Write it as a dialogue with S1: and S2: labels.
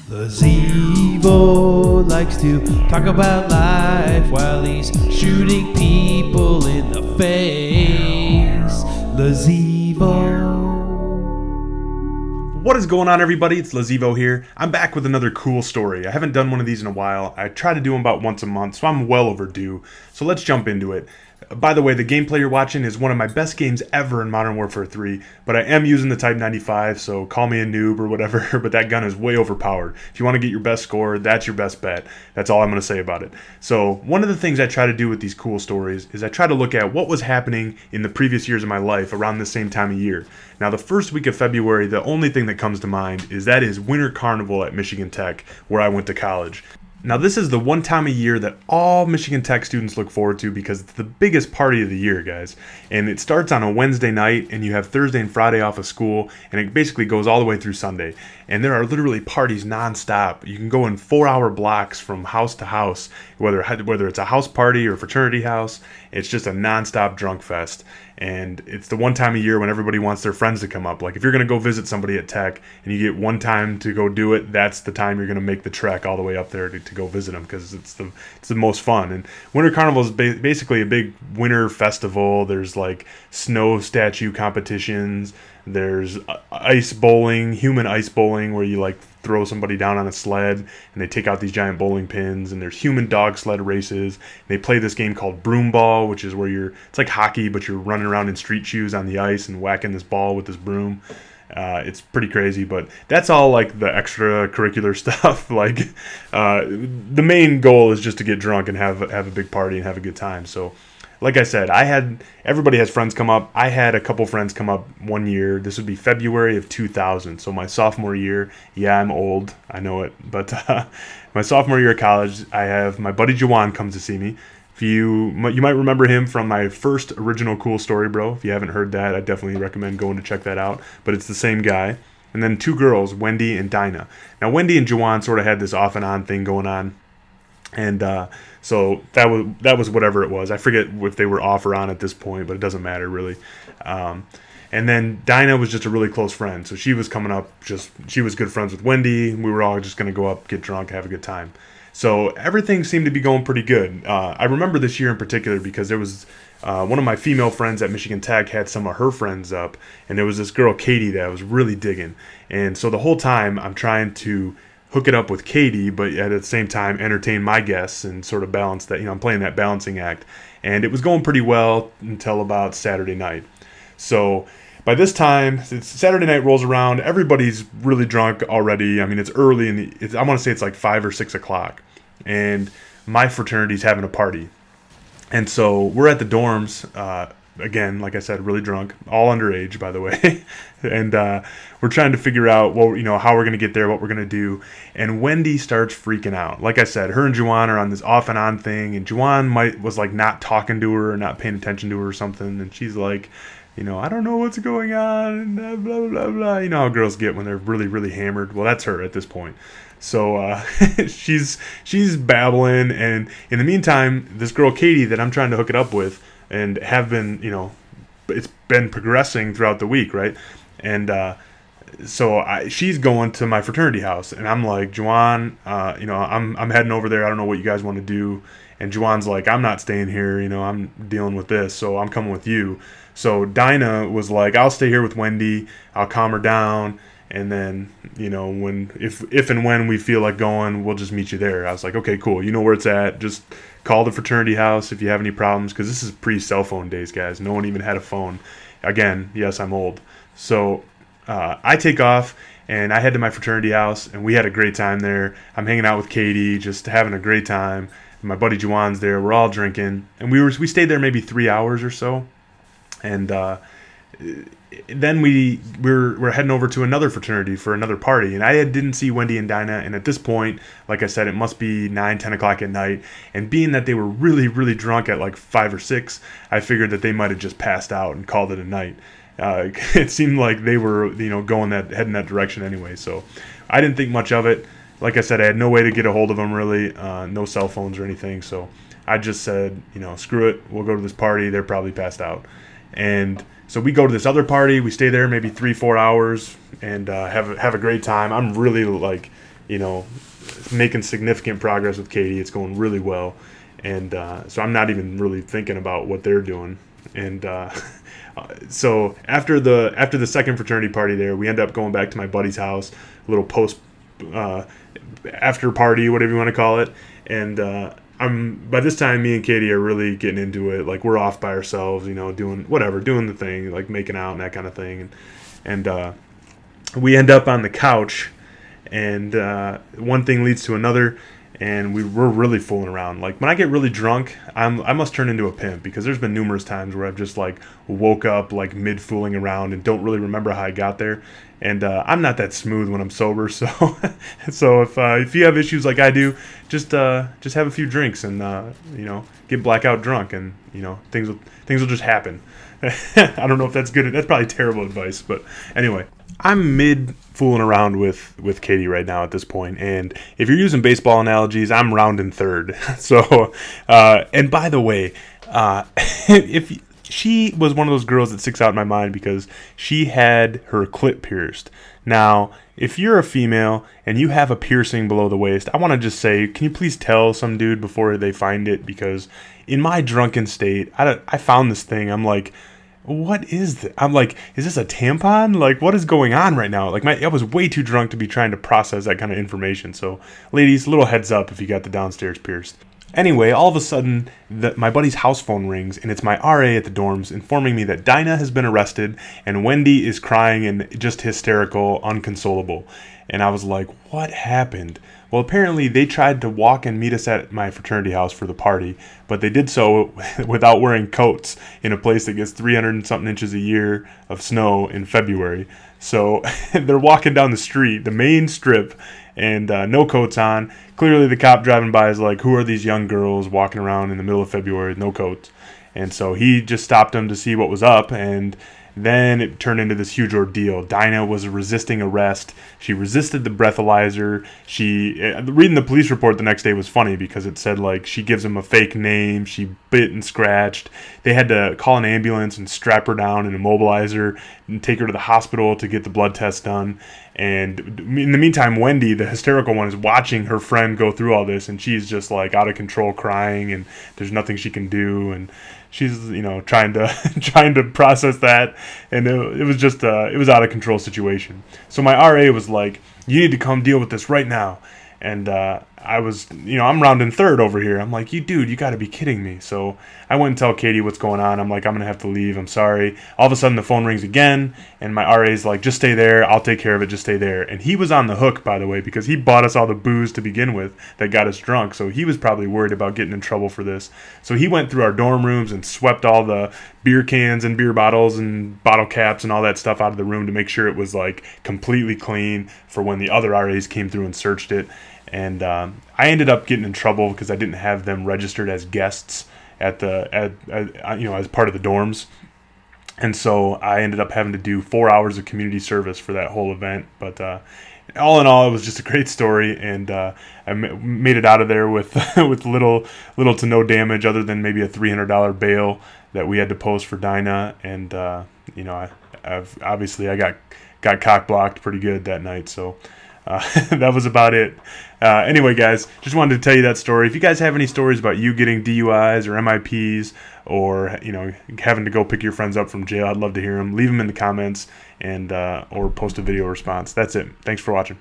S1: Lazevo likes to talk about life while he's shooting people in the face. Lazevo.
S2: What is going on, everybody? It's Lazevo here. I'm back with another cool story. I haven't done one of these in a while. I try to do them about once a month, so I'm well overdue. So let's jump into it. By the way, the gameplay you're watching is one of my best games ever in Modern Warfare 3, but I am using the Type 95, so call me a noob or whatever, but that gun is way overpowered. If you want to get your best score, that's your best bet. That's all I'm going to say about it. So one of the things I try to do with these cool stories is I try to look at what was happening in the previous years of my life around the same time of year. Now, the first week of February, the only thing that comes to mind is Winter Carnival at Michigan Tech, where I went to college. Now, this is the one time of year that all Michigan Tech students look forward to because it's the biggest party of the year, guys. And it starts on a Wednesday night, and you have Thursday and Friday off of school, and it basically goes all the way through Sunday. And there are literally parties nonstop. You can go in 4-hour blocks from house to house, whether it's a house party or a fraternity house. It's just a nonstop drunk fest. And it's the one time of year when everybody wants their friends to come up. Like, if you're going to go visit somebody at Tech and you get one time to go do it, that's the time you're going to make the trek all the way up there to go visit them, because it's the most fun. And Winter Carnival is basically a big winter festival. There's like snow statue competitions. There's ice bowling, human ice bowling, where you like throw somebody down on a sled and they take out these giant bowling pins. And there's human dog sled races. They play this game called broom ball, which is where it's like hockey, but you're running around in street shoes on the ice and whacking this ball with this broom. It's pretty crazy, but that's all like the extracurricular stuff. Like the main goal is just to get drunk and have a big party and have a good time. So, like I said, everybody has friends come up. I had a couple friends come up one year. This would be February of 2000, so my sophomore year. Yeah, I'm old, I know it, but my sophomore year of college, I have my buddy Jawan comes to see me. You might remember him from my first original Cool Story Bro. If you haven't heard that, I definitely recommend going to check that out. But it's the same guy. And then two girls, Wendy and Dinah. Now, Wendy and Jawan sort of had this off and on thing going on. And so that was whatever it was. I forget if they were off or on at this point, but it doesn't matter really. And then Dinah was just a really close friend. So she was coming up, she was good friends with Wendy. We were all just going to go up, get drunk, have a good time. So everything seemed to be going pretty good. I remember this year in particular because there was one of my female friends at Michigan Tech had some of her friends up, and there was this girl, Katie, that I was really digging. And so the whole time I'm trying to hook it up with Katie, but at the same time entertain my guests and sort of balance that. I'm playing that balancing act. And it was going pretty well until about Saturday night. So by this time, Saturday night rolls around, everybody's really drunk already. I mean, it's early, I want to say it's like 5 or 6 o'clock. And my fraternity's having a party. And so we're at the dorms, again, like I said, really drunk, all underage, by the way. And we're trying to figure out how we're going to get there, what we're going to do. And Wendy starts freaking out. Like I said, her and Juwan are on this off and on thing. And Juwan was like not talking to her or not paying attention to her or something. And she's like, I don't know what's going on, and blah, blah, blah, blah. You know how girls get when they're really, really hammered. Well, that's her at this point. So she's babbling, and in the meantime, this girl Katie that I'm trying to hook it up with and have been, it's been progressing throughout the week, right? And so she's going to my fraternity house, and I'm like, Juwan, I'm heading over there. I don't know what you guys want to do. And Juwan's like, I'm not staying here. I'm dealing with this, so I'm coming with you. So Dinah was like, I'll stay here with Wendy. I'll calm her down. And then, if and when we feel like going, we'll just meet you there. I was like, okay, cool. You know where it's at. Just call the fraternity house if you have any problems, because this is pre-cell phone days, guys. No one even had a phone. Again, yes, I'm old. So I take off, and I head to my fraternity house, and we had a great time there. I'm hanging out with Katie, just having a great time. My buddy Juwan's there. We're all drinking. And we stayed there maybe 3 hours or so. And then we're heading over to another fraternity for another party, and I didn't see Wendy and Dinah, and at this point, like I said, it must be 9-10 o'clock at night, and being that they were really, really drunk at like 5 or 6, I figured that they might have just passed out and called it a night. It seemed like they were heading that direction anyway, so I didn't think much of it. Like I said, I had no way to get a hold of them really, no cell phones or anything, so I just said, screw it, we'll go to this party, they're probably passed out. And so we go to this other party. We stay there maybe 3-4 hours and have a great time. I'm really like you know, making significant progress with Katie. It's going really well, and so I'm not even really thinking about what they're doing. And so after the second fraternity party there, we end up going back to my buddy's house, a little post after party, whatever you want to call it. And by this time, me and Katie are really getting into it. Like, we're off by ourselves, you know, doing the thing, like making out and that kind of thing. And we end up on the couch, and one thing leads to another, and we're really fooling around. Like, when I get really drunk, I must turn into a pimp, because there's been numerous times where I've just like woke up like mid fooling around and don't really remember how I got there. And I'm not that smooth when I'm sober, so so if you have issues like I do, just have a few drinks and you know, get blackout drunk, and you know, things will just happen. I don't know if that's good. That's probably terrible advice, but anyway, I'm mid fooling around with Katie right now at this point, and if you're using baseball analogies, I'm rounding third. So, and by the way, if she was one of those girls that sticks out in my mind because she had her clit pierced. Now, if you're a female and you have a piercing below the waist, I want to just say, can you please tell some dude before they find it? Because in my drunken state, I found this thing. I'm like, what is this? I'm like, is this a tampon? Like, what is going on right now? Like, I was way too drunk to be trying to process that kind of information. So, ladies, little heads up if you got the downstairs pierced. Anyway, all of a sudden, my buddy's house phone rings, and it's my RA at the dorms informing me that Dinah has been arrested, and Wendy is crying and just hysterical, unconsolable. And I was like, what happened? Well, apparently they tried to walk and meet us at my fraternity house for the party, but they did so without wearing coats in a place that gets 300 and something inches a year of snow in February. So they're walking down the street, the main strip, and no coats on. Clearly the cop driving by is like, who are these young girls walking around in the middle of February with no coats? And so he just stopped them to see what was up, and then it turned into this huge ordeal. Dinah was resisting arrest. She resisted the breathalyzer. Reading the police report the next day was funny because it said, like, she gives him a fake name. She bit and scratched. They had to call an ambulance and strap her down and immobilize her and take her to the hospital to get the blood test done. And in the meantime, Wendy, the hysterical one, is watching her friend go through all this, and she's just like out of control crying, and there's nothing she can do, and she's, you know, trying to process that, and it was just it was out of control situation. So my RA was like, you need to come deal with this right now. And I was, you know, I'm rounding third over here. I'm like, you got to be kidding me. So I went and tell Katie what's going on. I'm like, I'm going to have to leave. I'm sorry. All of a sudden the phone rings again, and my RA's like, just stay there. I'll take care of it. Just stay there. And he was on the hook, by the way, because he bought us all the booze to begin with that got us drunk. So he was probably worried about getting in trouble for this. So he went through our dorm rooms and swept all the beer cans and beer bottles and bottle caps and all that stuff out of the room to make sure it was like completely clean for when the other RAs came through and searched it. And I ended up getting in trouble because I didn't have them registered as guests at you know, as part of the dorms. And so I ended up having to do 4 hours of community service for that whole event. But all in all, it was just a great story, and I made it out of there with with little to no damage, other than maybe a $300 bail that we had to post for Dinah. And you know, I got cock blocked pretty good that night. So. That was about it. Anyway, guys, just wanted to tell you that story. If you guys have any stories about you getting DUIs or MIPs, or, you know, having to go pick your friends up from jail, I'd love to hear them. Leave them in the comments, and or post a video response. That's it. Thanks for watching.